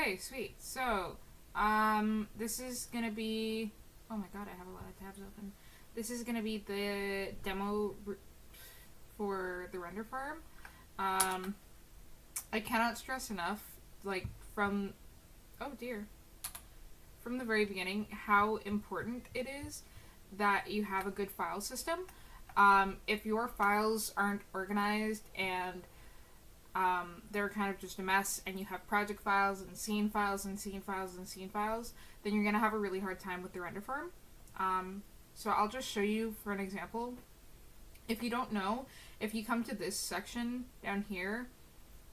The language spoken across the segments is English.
Okay, sweet. So, this is gonna be. Oh my god, I have a lot of tabs open. This is gonna be the for the render farm. Um, I cannot stress enough, like, from. Oh dear. From the very beginning, how important it is that you have a good file system. If your files aren't organized and they're kind of just a mess, and you have project files and scene files and scene files and scene files, then you're going to have a really hard time with the render farm. So I'll just show you for an example. If you don't know, if you come to this section down here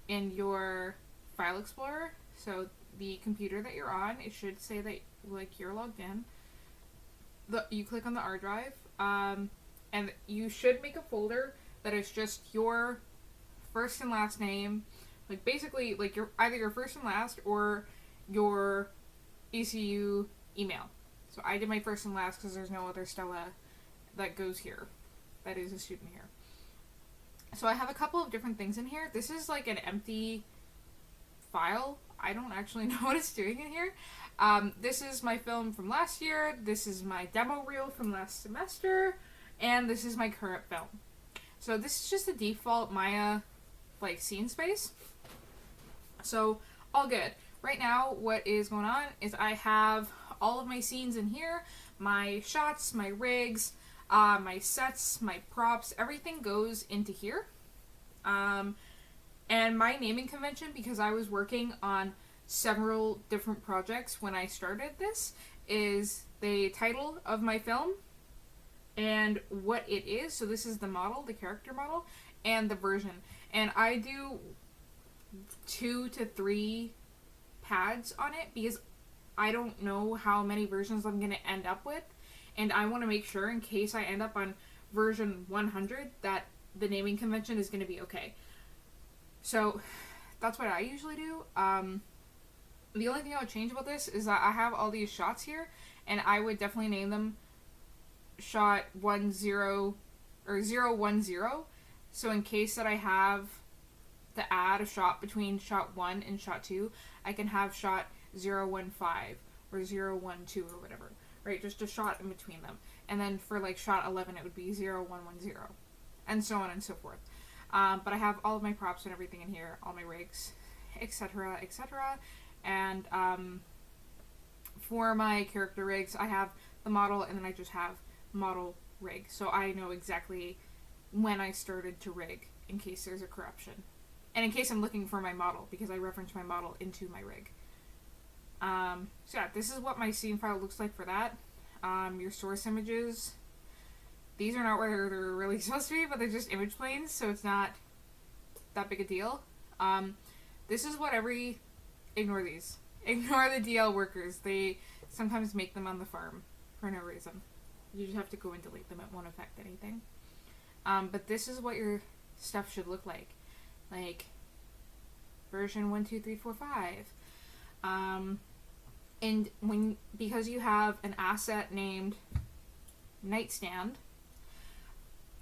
in your file explorer, so the computer that you're on, it should say that like you're logged in. You click on the R drive, and you should make a folder that is just your first and last name, like basically like your either your first and last or your ECU email. So I did my first and last because there's no other Stella that goes here that is a student here. So I have a couple of different things in here. This is like an empty file. I don't actually know what it's doing in here. This is my film from last year, this is my demo reel from last semester, and this is my current film. So this is just a default Maya like scene space. So all good. Right now what is going on is I have all of my scenes in here, my shots, my rigs, my sets, my props, everything goes into here. And my naming convention, because I was working on several different projects when I started this, is the title of my film and what it is. So this is the model, the character model, and the version. And I do 2 to 3 pads on it because I don't know how many versions I'm going to end up with. And I want to make sure, in case I end up on version 100, that the naming convention is going to be okay. So that's what I usually do. The only thing I would change about this is that I have all these shots here, and I would definitely name them shot 10 or 010. So in case that I have to add a shot between shot 1 and shot 2, I can have shot 015 or 012 or whatever, right? Just a shot in between them. And then for like shot 11, it would be 0110, and so on and so forth. But I have all of my props and everything in here, all my rigs, etc., etc. And for my character rigs, I have the model, and then I just have model rig. So I know exactly when I started to rig, in case there's a corruption. And in case I'm looking for my model, because I reference my model into my rig. So yeah, this is what my scene file looks like for that. Your source images, these are not where they're really supposed to be, but they're just image planes, so it's not that big a deal. This is what ignore these. Ignore the DL workers. They sometimes make them on the farm for no reason. You just have to go and delete them. It won't affect anything. But this is what your stuff should look like. Like, version 1, 2, 3, 4, 5. And because you have an asset named nightstand,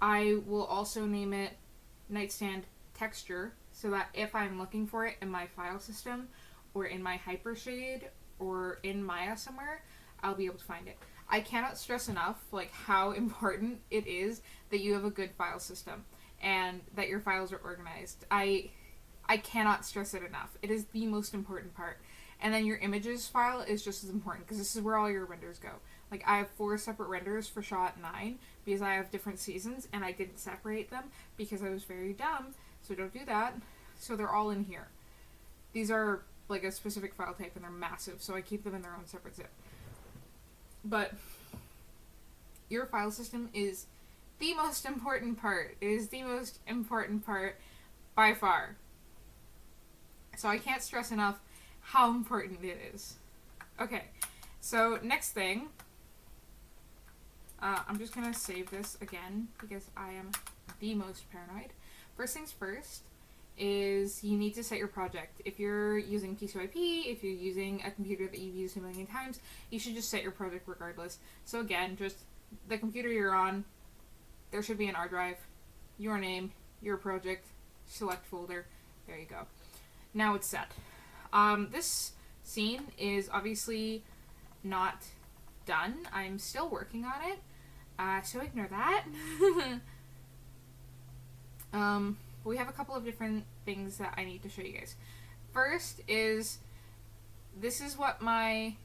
I will also name it nightstand texture, so that if I'm looking for it in my file system or in my Hypershade or in Maya somewhere, I'll be able to find it. I cannot stress enough like how important it is that you have a good file system and that your files are organized. I cannot stress it enough. It is the most important part. And then your images file is just as important, because this is where all your renders go. Like, I have 4 separate renders for shot 9 because I have different seasons, and I didn't separate them because I was very dumb, so don't do that. So they're all in here. These are like a specific file type, and they're massive, so I keep them in their own separate zip. But your file system is the most important part. It is the most important part by far. So I can't stress enough how important it is. Okay, so next thing, I'm just gonna save this again because I am the most paranoid. First things first is you need to set your project. If you're using PCYP, if you're using a computer that you've used a million times, you should just set your project regardless. So again, just the computer you're on, there should be an R drive, your name, your project, select folder, there you go. Now it's set. This scene is obviously not done. I'm still working on it, so ignore that. We have a couple of different things that I need to show you guys. First is, this is what my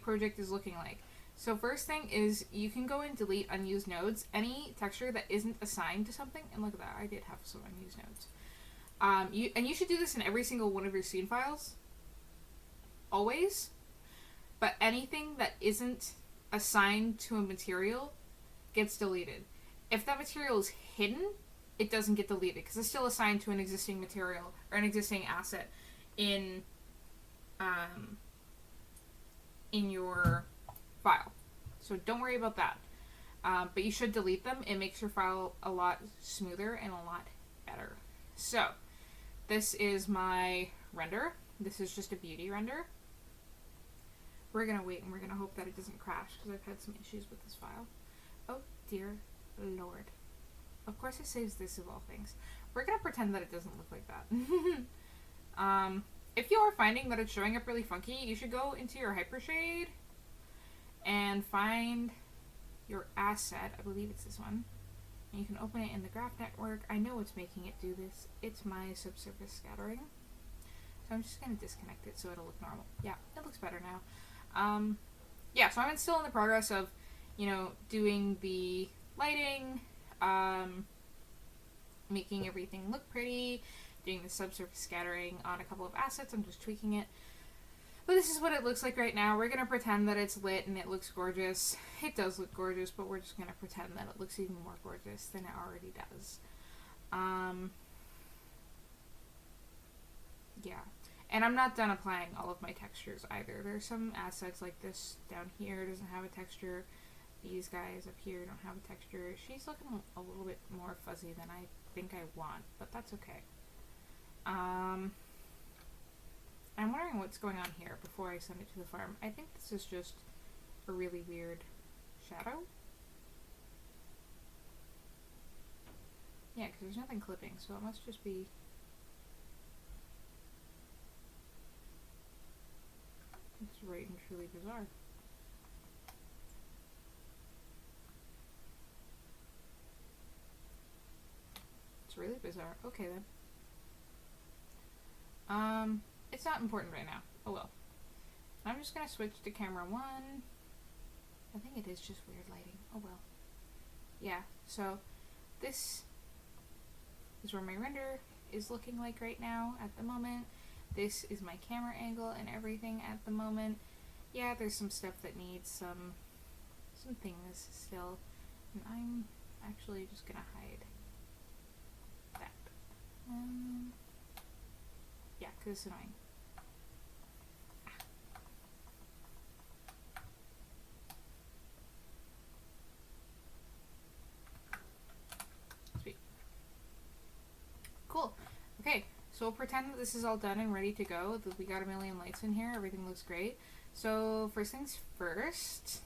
project is looking like. So first thing is, you can go and delete unused nodes. Any texture that isn't assigned to something, and look at that, I did have some unused nodes. You should do this in every single one of your scene files, always. But anything that isn't assigned to a material gets deleted. If that material is hidden, it doesn't get deleted because it's still assigned to an existing material or an existing asset in your file. So don't worry about that. But you should delete them. It makes your file a lot smoother and a lot better. So this is my render. This is just a beauty render. We're going to wait and we're going to hope that it doesn't crash because I've had some issues with this file. Oh dear Lord. Of course it saves this of all things. We're going to pretend that it doesn't look like that. If you are finding that it's showing up really funky, you should go into your hypershade and find your asset. I believe it's this one. And you can open it in the graph network. I know what's making it do this. It's my subsurface scattering. So I'm just going to disconnect it so it'll look normal. Yeah, it looks better now. Yeah, so I'm still in the progress of, doing the lighting, making everything look pretty, doing the subsurface scattering on a couple of assets. I'm just tweaking it. But this is what it looks like right now. We're going to pretend that it's lit and it looks gorgeous. It does look gorgeous, but we're just going to pretend that it looks even more gorgeous than it already does. Yeah. And I'm not done applying all of my textures either. There's some assets like this down here doesn't have a texture. These guys up here don't have a texture. She's looking a little bit more fuzzy than I think I want, but that's okay. I'm wondering what's going on here before I send it to the farm. I think this is just a really weird shadow. Yeah, because there's nothing clipping, so it must just be... It's right and truly bizarre. It's really bizarre. Okay then. It's not important right now. Oh well. I'm just gonna switch to camera 1. I think it is just weird lighting. Oh well. Yeah, so this is where my render is looking like right now at the moment. This is my camera angle and everything at the moment. Yeah, there's some stuff that needs some things still. And I'm actually just gonna hide that. Yeah, because it's annoying. Sweet. Cool. Okay, so we'll pretend that this is all done and ready to go. That we got a million lights in here. Everything looks great. So first things first,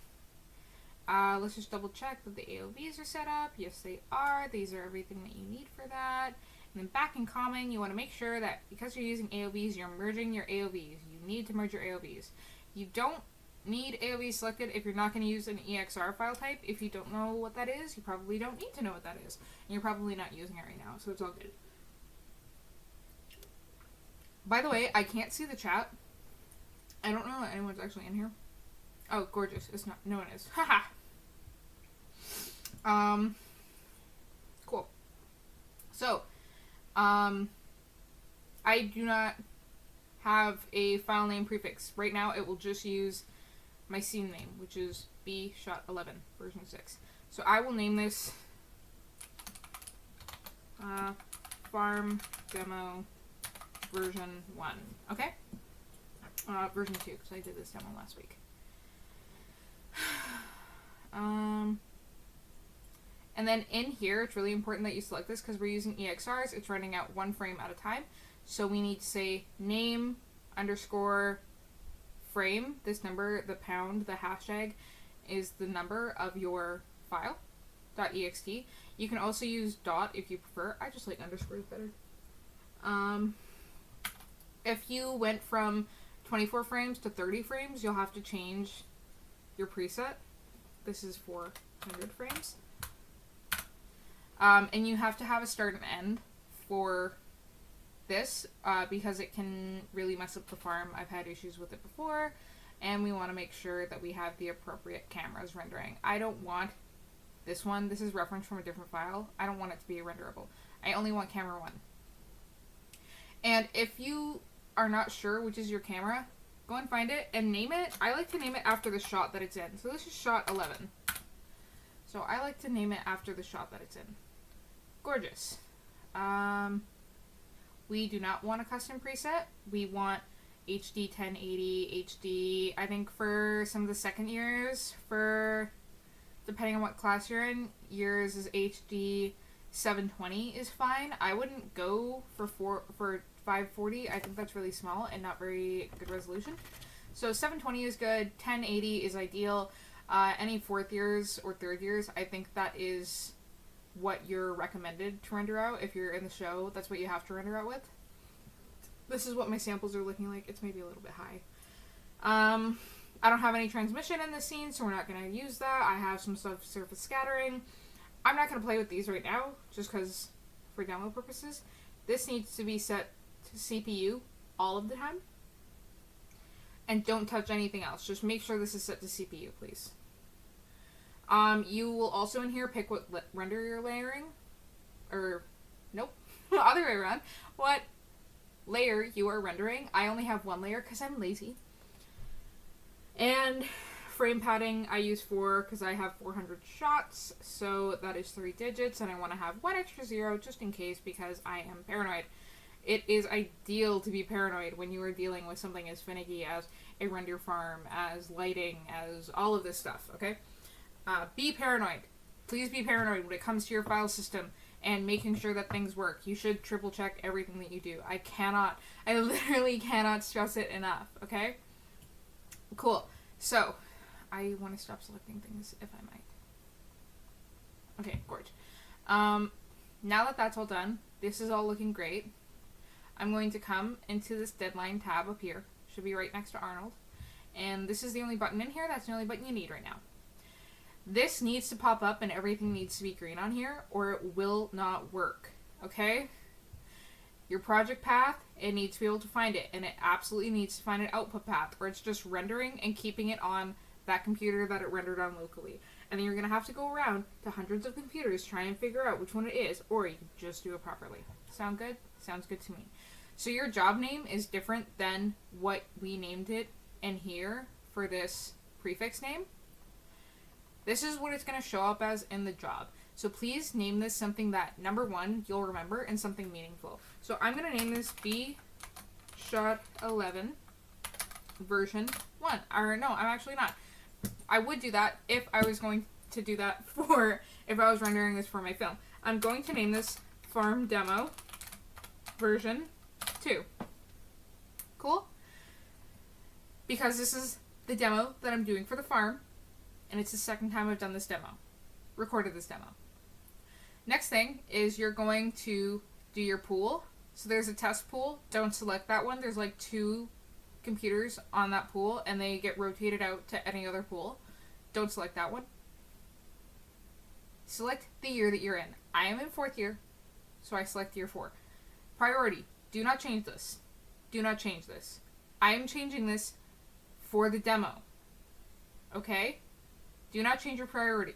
let's just double check that the AOVs are set up. Yes, they are. These are everything that you need for that. And then back in common, you want to make sure that because you're using AOVs, you're merging your AOVs. You need to merge your AOVs. You don't need AOVs selected if you're not going to use an EXR file type. If you don't know what that is, you probably don't need to know what that is. And you're probably not using it right now, so it's all good. By the way, I can't see the chat. I don't know that anyone's actually in here. Oh, gorgeous. It's not. No one is. Haha. Cool. So, I do not have a file name prefix. Right now, it will just use my scene name, which is B-Shot11, version 6. So I will name this Farm Demo version 1. Okay? Version 2, because I did this demo last week. And then in here, it's really important that you select this because we're using EXRs. It's running out one frame at a time. So we need to say name _ frame. This number, the pound, the hashtag, is the number of your file, .ext. You can also use dot if you prefer. I just like underscores better. If you went from 24 frames to 30 frames, you'll have to change your preset. This is 400 frames. And you have to have a start and end for this because it can really mess up the farm. I've had issues with it before, and we want to make sure that we have the appropriate cameras rendering. I don't want this one. This is referenced from a different file. I don't want it to be renderable. I only want camera 1. And if you are not sure which is your camera, go and find it and name it. I like to name it after the shot that it's in. So this is shot 11. So I like to name it after the shot that it's in. Gorgeous. We do not want a custom preset. We want HD 1080, HD, I think for some of the second years, for depending on what class you're in, yours is HD 720 is fine. I wouldn't go for 540. I think that's really small and not very good resolution. So 720 is good. 1080 is ideal. Any 4th years or 3rd years, I think that is what you're recommended to render out. If you're in the show, that's what you have to render out with. This is what my samples are looking like. It's maybe a little bit high. I don't have any transmission in this scene, so we're not going to use that. I have some surface scattering. I'm not going to play with these right now, just because for demo purposes. This needs to be set to CPU all of the time. And don't touch anything else. Just make sure this is set to CPU, please. You will also in here pick what render you're layering. Or, nope, other way around. What layer you are rendering. I only have 1 layer because I'm lazy. And frame padding I use 4 because I have 400 shots, so that is 3 digits, and I want to have 1 extra 0 just in case because I am paranoid. It is ideal to be paranoid when you are dealing with something as finicky as a render farm, as lighting, as all of this stuff, okay? Be paranoid. Please be paranoid when it comes to your file system and making sure that things work. You should triple check everything that you do. I literally cannot stress it enough, okay? Cool. So, I want to stop selecting things if I might. Okay, gorge. Now that that's all done, this is all looking great. I'm going to come into this deadline tab up here. Should be right next to Arnold. And this is the only button in here. That's the only button you need right now. This needs to pop up and everything needs to be green on here or it will not work. Okay? Your project path, it needs to be able to find it, and it absolutely needs to find an output path, or it's just rendering and keeping it on that computer that it rendered on locally. And then you're going to have to go around to hundreds of computers trying to figure out which one it is, or you can just do it properly. Sound good? Sounds good to me. So your job name is different than what we named it in here for this prefix name. This is what it's going to show up as in the job. So please name this something that, number 1, you'll remember, and something meaningful. So I'm going to name this B Shot 11 version 1. Or no, I'm actually not. I would do that if I was going to do that if I was rendering this for my film. I'm going to name this Farm Demo version 2. Cool? Because this is the demo that I'm doing for the farm, and it's the second time I've done this demo. Recorded this demo. Next thing is you're going to do your pool. So there's a test pool. Don't select that one. There's like 2 computers on that pool and they get rotated out to any other pool. Don't select that one. Select the year that you're in. I am in 4th year, so I select year 4. Priority. Do not change this. Do not change this. I am changing this for the demo. Okay? Do not change your priority.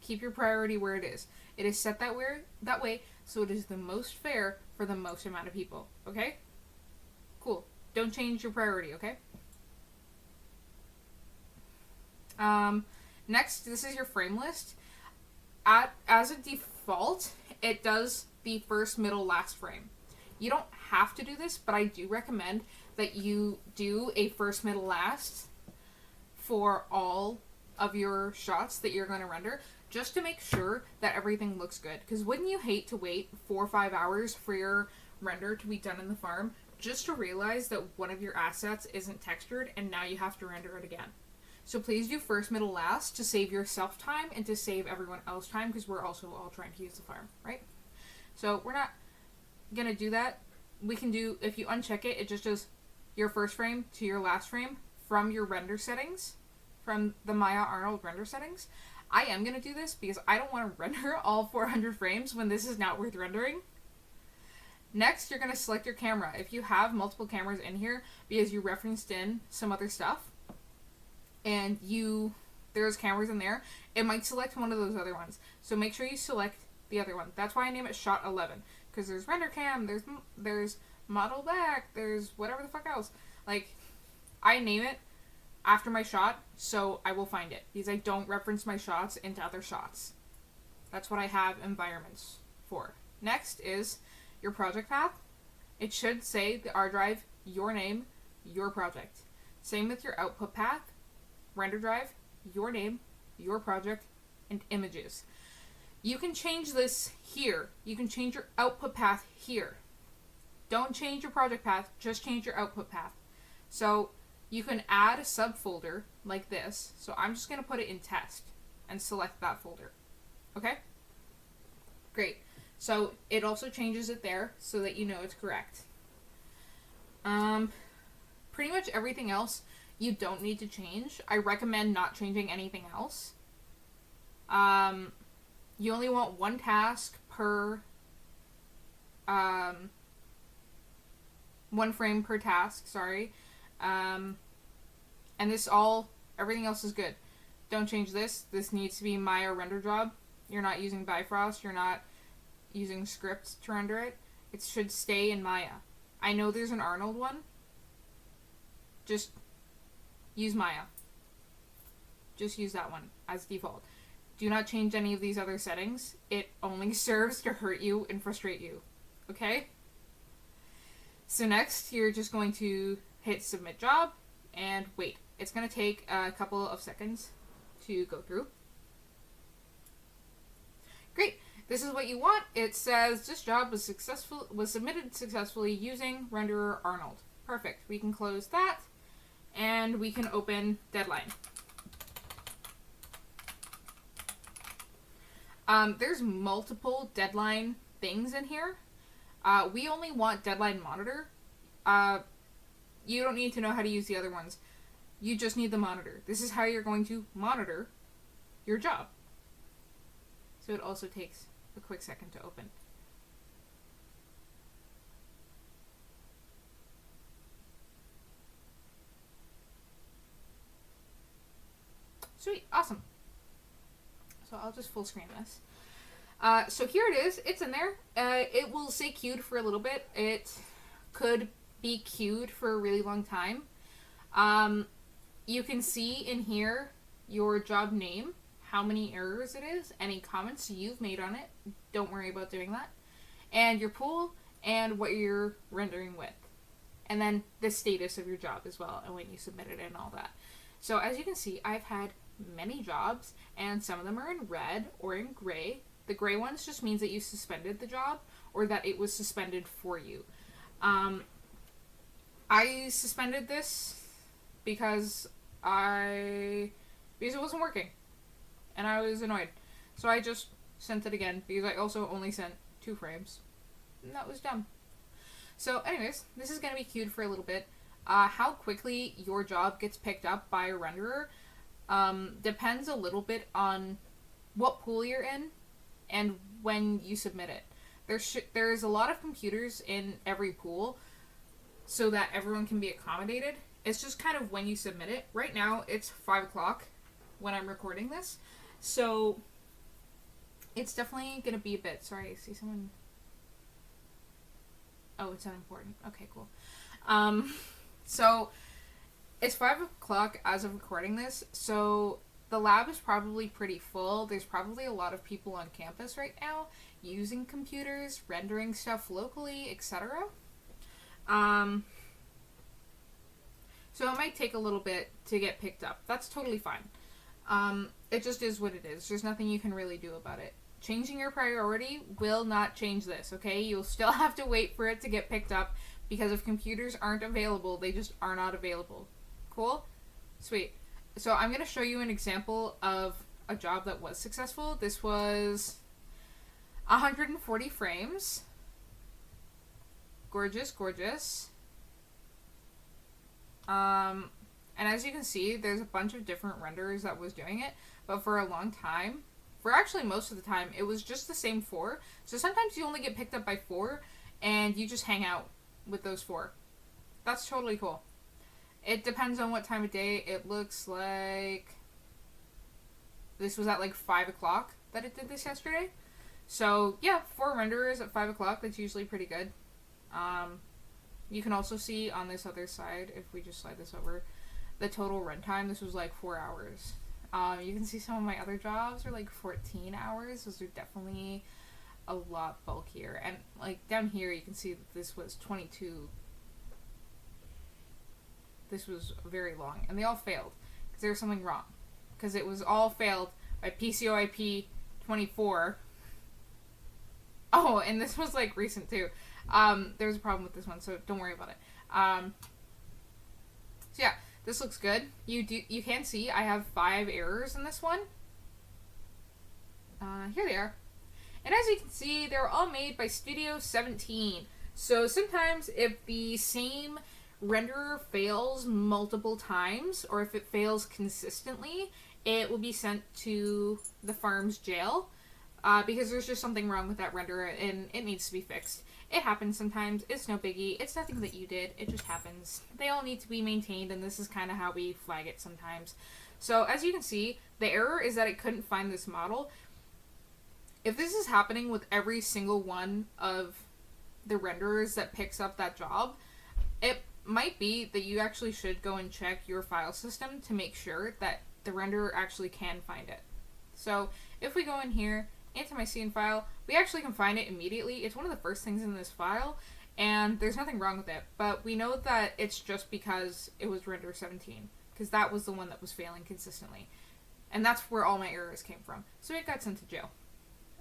Keep your priority where it is. It is set that way so it is the most fair for the most amount of people. Okay? Cool. Don't change your priority, okay? Next, this is your frame list. As a default, it does the first, middle, last frame. You don't have to do this, but I do recommend that you do a first, middle, last for all of your shots that you're going to render, just to make sure that everything looks good. Because wouldn't you hate to wait 4 or 5 hours for your render to be done in the farm just to realize that one of your assets isn't textured and now you have to render it again? So please do first, middle, last to save yourself time and to save everyone else time, because we're also all trying to use the farm, right? So we're not going to do that. We can do, if you uncheck it, it just does your first frame to your last frame from your render settings, from the Maya Arnold render settings. I am going to do this because I don't want to render all 400 frames when this is not worth rendering. Next, you're going to select your camera. If you have multiple cameras in here because you referenced in some other stuff and there's cameras in there, it might select one of those other ones. So make sure you select the other one. That's why I name it shot 11, because there's render cam, there's model back, there's whatever the fuck else. Like, I name it after my shot, so I will find it, because I don't reference my shots into other shots. That's what I have environments for. Next is your project path. It should say the R drive, your name, your project. Same with your output path, render drive, your name, your project, and images. You can change this here. You can change your output path here. Don't change your project path, just change your output path. So you can add a subfolder like this. So I'm just going to put it in test and select that folder. Okay? Great. So it also changes it there so that you know it's correct. Pretty much everything else you don't need to change. I recommend not changing anything else. You only want one task per, one frame per task, sorry. And everything else is good. Don't change this. This needs to be Maya render job. You're not using Bifrost. You're not using scripts to render it. It should stay in Maya. I know there's an Arnold one. Just use Maya. Just use that one as default. Do not change any of these other settings. It only serves to hurt you and frustrate you. Okay? So next, you're just going to hit submit job and wait. It's going to take a couple of seconds to go through. Great. This is what you want. It says this job was submitted successfully using renderer Arnold. Perfect. We can close that and we can open deadline. There's multiple deadline things in here. We only want deadline monitor. You don't need to know how to use the other ones. You just need the monitor. This is how you're going to monitor your job. So it also takes a quick second to open. Sweet, awesome. So I'll just full screen this. So here it is. It's in there. It will say queued for a little bit. It could be queued for a really long time. You can see in here your job name, how many errors it is, any comments you've made on it. Don't worry about doing that. And your pool and what you're rendering with. And then the status of your job as well and when you submit it and all that. So as you can see, I've had many jobs and some of them are in red or in gray. The gray ones just means that you suspended the job or that it was suspended for you. I suspended this because it wasn't working and I was annoyed. So I just sent it again because I also only sent 2 frames and that was dumb. So anyways, this is going to be queued for a little bit. How quickly your job gets picked up by a renderer depends a little bit on what pool you're in and when you submit it. There's a lot of computers in every pool so that everyone can be accommodated. It's just kind of when you submit it. Right now it's 5 o'clock when I'm recording this, so it's definitely gonna be a bit. Sorry, I see someone. Oh, it's unimportant. Okay, cool. So it's 5 o'clock as of recording this, so the lab is probably pretty full. There's probably a lot of people on campus right now using computers, rendering stuff locally, etc. So it might take a little bit to get picked up. That's totally fine. It just is what it is. There's nothing you can really do about it. Changing your priority will not change this, okay? You'll still have to wait for it to get picked up because if computers aren't available, they just are not available. Cool? Sweet. So I'm going to show you an example of a job that was successful. This was 140 frames. Gorgeous, gorgeous. And as you can see, there's a bunch of different renderers that was doing it, but for a long time, for actually most of the time, it was just the same 4. So sometimes you only get picked up by 4, and you just hang out with those 4. That's totally cool. It depends on what time of day. It looks like this was at like 5 o'clock that it did this yesterday. So yeah, 4 renderers at 5 o'clock. That's usually pretty good. You can also see on this other side, if we just slide this over, the total runtime. This was like 4 hours. You can see some of my other jobs are like 14 hours. Those are definitely a lot bulkier. And like down here, you can see that this was 22. This was very long. And they all failed because there was something wrong. Because it was all failed by PCOIP 24. Oh, and this was like recent too. There was a problem with this one, so don't worry about it. So yeah, this looks good. You can see I have 5 errors in this one. Here they are. And as you can see, they're all made by Studio 17. So sometimes if the same renderer fails multiple times, or if it fails consistently, it will be sent to the farm's jail. Because there's just something wrong with that renderer and it needs to be fixed. It happens sometimes. It's no biggie. It's nothing that you did. It just happens. They all need to be maintained, and this is kind of how we flag it sometimes. So as you can see, the error is that it couldn't find this model. If this is happening with every single one of the renderers that picks up that job, it might be that you actually should go and check your file system to make sure that the renderer actually can find it. So if we go in here into my scene file, we actually can find it immediately. It's one of the first things in this file, and there's nothing wrong with it, but we know that it's just because it was render 17, because that was the one that was failing consistently, and that's where all my errors came from. So it got sent to jail.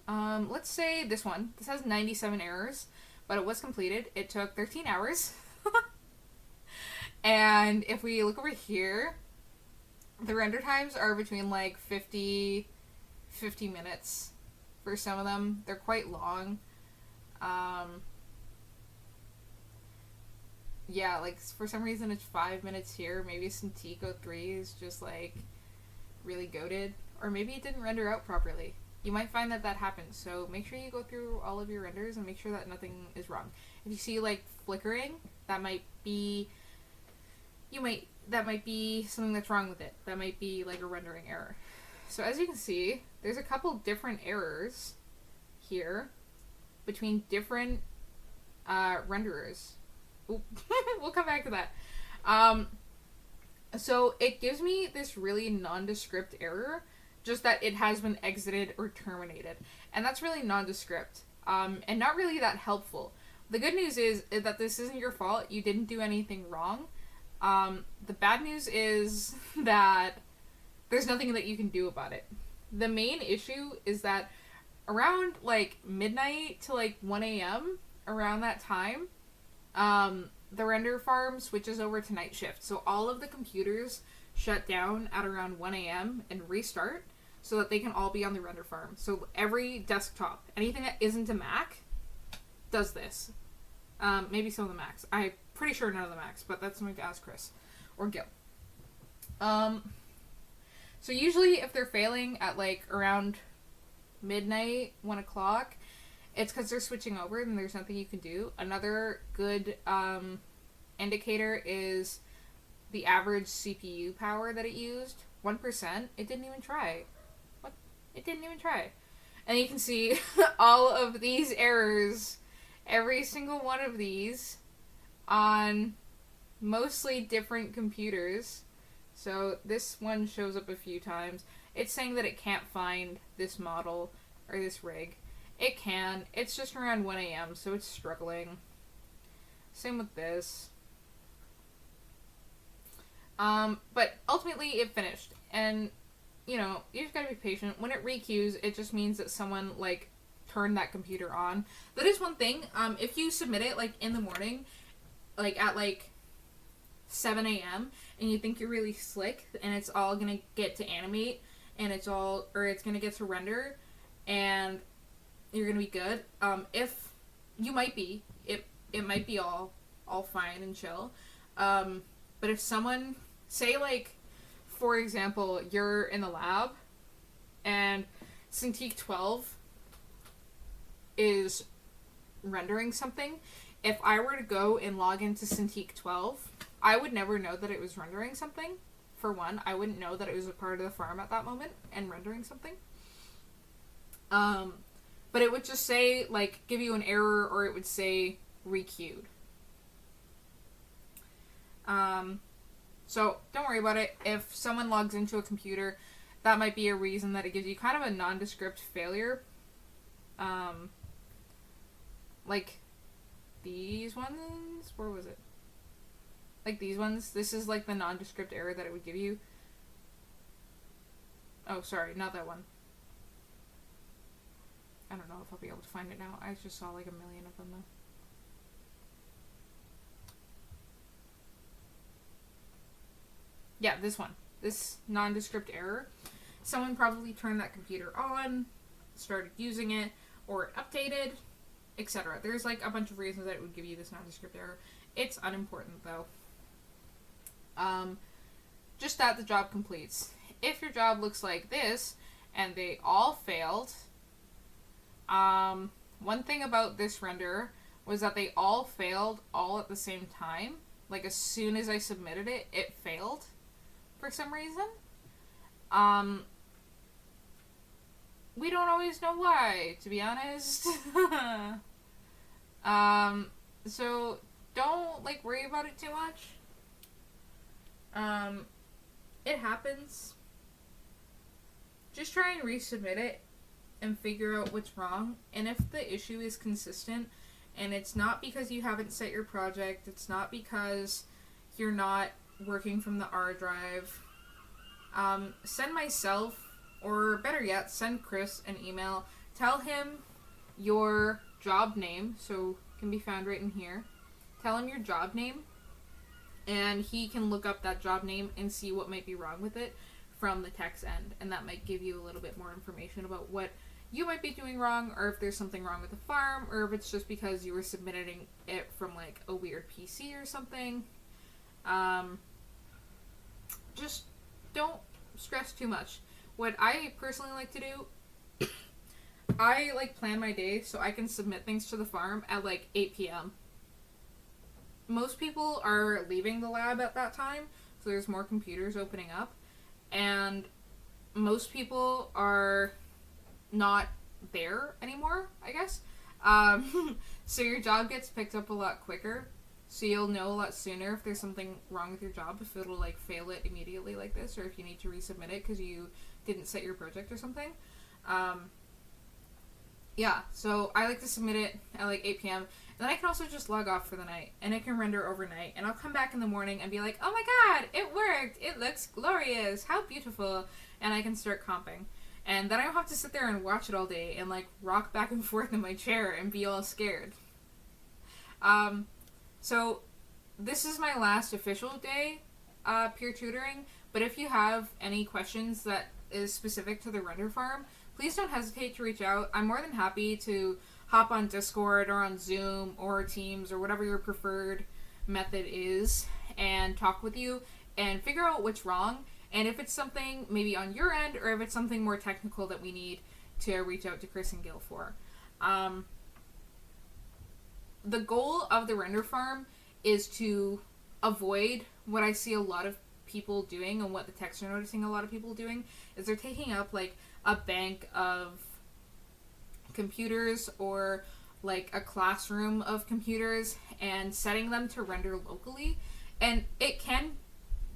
Let's say this one. This has 97 errors, but it was completed. It took 13 hours. And if we look over here, the render times are between like 50 minutes. For some of them, they're quite long. Yeah, like for some reason it's 5 minutes here. Maybe Cintico 3 is just like really goated, or maybe it didn't render out properly. You might find that happens. So make sure you go through all of your renders and make sure that nothing is wrong. If you see like flickering, that might be something that's wrong with it. That might be like a rendering error. So as you can see, there's a couple different errors here between different renderers. We'll come back to that. So it gives me this really nondescript error, just that it has been exited or terminated. And that's really nondescript, and not really that helpful. The good news is that this isn't your fault. You didn't do anything wrong. The bad news is that there's nothing that you can do about it. The main issue is that around like midnight to like 1 a.m., around that time, the render farm switches over to night shift. So all of the computers shut down at around 1 a.m. and restart so that they can all be on the render farm. So every desktop, anything that isn't a Mac, does this. Maybe some of the Macs. I'm pretty sure none of the Macs, but that's something to ask Chris or Gil. So usually if they're failing at like around midnight, 1 o'clock, it's because they're switching over and there's nothing you can do. Another good indicator is the average CPU power that it used. 1%. It didn't even try. What? It didn't even try. And you can see all of these errors, every single one of these, on mostly different computers. So this one shows up a few times. It's saying that it can't find this model or this rig. It can. It's just around 1 a.m., so it's struggling. Same with this. But ultimately it finished. And, you know, you just gotta be patient. When it requeues, it just means that someone, like, turned that computer on. That is one thing. If you submit it, like, in the morning, like, at, like, 7 a.m., and you think you're really slick, and it's all gonna get to animate, and it's gonna get to render, and you're gonna be good. If you might be, it might be all fine and chill. But But if someone, say like, for example, you're in the lab and Cintiq 12 is rendering something, if I were to go and log into Cintiq 12, I would never know that it was rendering something. For one, I wouldn't know that it was a part of the farm at that moment and rendering something. But it would just say, like, give you an error, or it would say requeued. So don't worry about it. If someone logs into a computer, that might be a reason that it gives you kind of a nondescript failure. Like these ones, where was it? Like these ones, this is like the nondescript error that it would give you. Oh, sorry, not that one. I don't know if I'll be able to find it now. I just saw like a million of them though. Yeah, this one. This nondescript error. Someone probably turned that computer on, started using it, or it updated, etc. There's like a bunch of reasons that it would give you this nondescript error. It's unimportant though. Just that the job completes. If your job looks like this, and they all failed, one thing about this render was that they all failed all at the same time. Like as soon as I submitted it, it failed for some reason. We don't always know why, to be honest. So don't like worry about it too much. It happens. Just try and resubmit it and figure out what's wrong. And if the issue is consistent and it's not because you haven't set your project, it's not because you're not working from the R drive, send myself, or better yet, send Chris an email. Tell him your job name, so it can be found right in here. Tell him your job name, and he can look up that job name and see what might be wrong with it from the tech's end, and that might give you a little bit more information about what you might be doing wrong, or if there's something wrong with the farm, or if it's just because you were submitting it from like a weird PC or something. Just don't stress too much. What I personally like to do, I like plan my day so I can submit things to the farm at like 8 p.m. Most people are leaving the lab at that time, so there's more computers opening up, and most people are not there anymore, I guess. So your job gets picked up a lot quicker, so you'll know a lot sooner if there's something wrong with your job, if it'll like fail it immediately like this, or if you need to resubmit it because you didn't set your project or something. Yeah, so I like to submit it at like 8 p.m. Then I can also just log off for the night, and it can render overnight, and I'll come back in the morning and be like, oh my god, it worked! It looks glorious! How beautiful! And I can start comping. And then I don't have to sit there and watch it all day and like rock back and forth in my chair and be all scared. So this is my last official day peer tutoring, but if you have any questions that is specific to the render farm, please don't hesitate to reach out. I'm more than happy to hop on Discord or on Zoom or Teams or whatever your preferred method is and talk with you and figure out what's wrong, and if it's something maybe on your end or if it's something more technical that we need to reach out to Chris and Gil for. The goal of the render farm is to avoid what I see a lot of people doing, and what the techs are noticing a lot of people doing, is they're taking up like a bank of computers or like a classroom of computers and setting them to render locally. And it can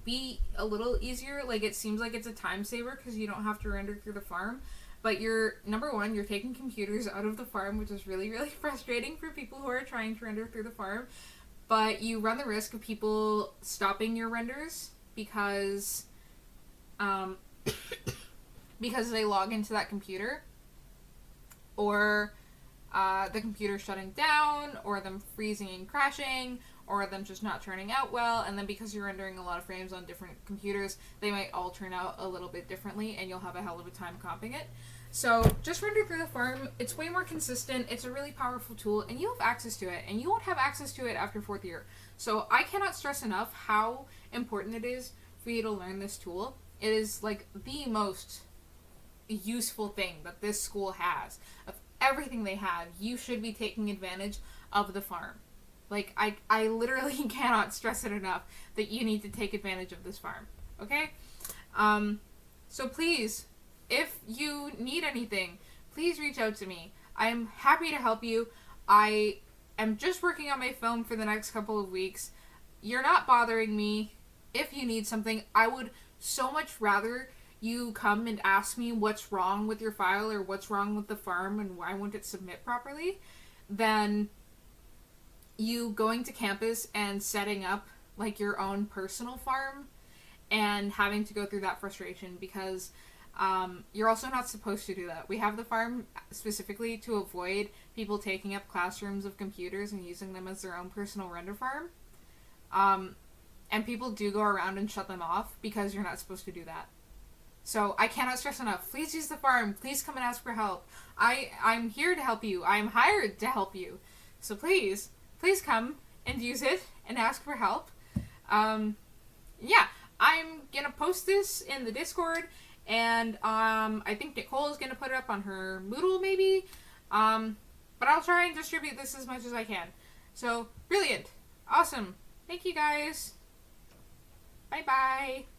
be a little easier, like it seems like it's a time saver because you don't have to render through the farm, but you're, number one, you're taking computers out of the farm, which is really, really frustrating for people who are trying to render through the farm, but you run the risk of people stopping your renders because because they log into that computer, or the computer shutting down, or them freezing and crashing, or them just not turning out well, and then because you're rendering a lot of frames on different computers, they might all turn out a little bit differently, and you'll have a hell of a time comping it. So just render through the farm. It's way more consistent, it's a really powerful tool, and you have access to it, and you won't have access to it after 4th year. So I cannot stress enough how important it is for you to learn this tool. It is like the most useful thing that this school has. Of everything they have, you should be taking advantage of the farm. Like, I literally cannot stress it enough that you need to take advantage of this farm. Okay? So please, if you need anything, please reach out to me. I'm happy to help you. I am just working on my film for the next couple of weeks. You're not bothering me. If you need something, I would so much rather you come and ask me what's wrong with your file or what's wrong with the farm and why won't it submit properly than you going to campus and setting up like your own personal farm and having to go through that frustration, because you're also not supposed to do that. We have the farm specifically to avoid people taking up classrooms of computers and using them as their own personal render farm. And people do go around and shut them off because you're not supposed to do that. So I cannot stress enough. Please use the farm. Please come and ask for help. I'm here to help you. I'm hired to help you. So please come and use it and ask for help. Yeah, I'm gonna post this in the Discord, and I think Nicole is gonna put it up on her Moodle maybe. But I'll try and distribute this as much as I can. So, brilliant. Awesome. Thank you guys. Bye-bye.